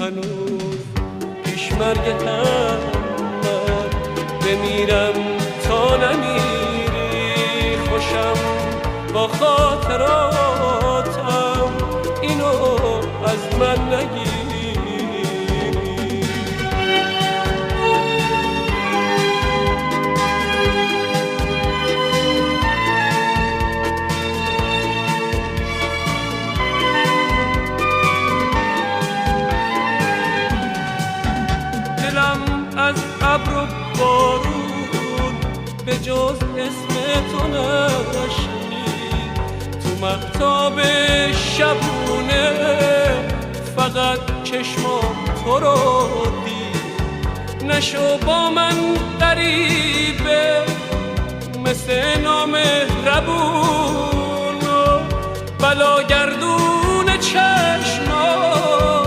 هنوز پیش مرگتم من بمیرم تا نمیری خوشم با خاطراتم اینو از من نگیر از ابر و بارون به جز اسم تو نشنید تو مهتاب شبونه فقط چشمام تو رو دید نشو با من غریبه مثل نامهربون و بلاگردون چشمام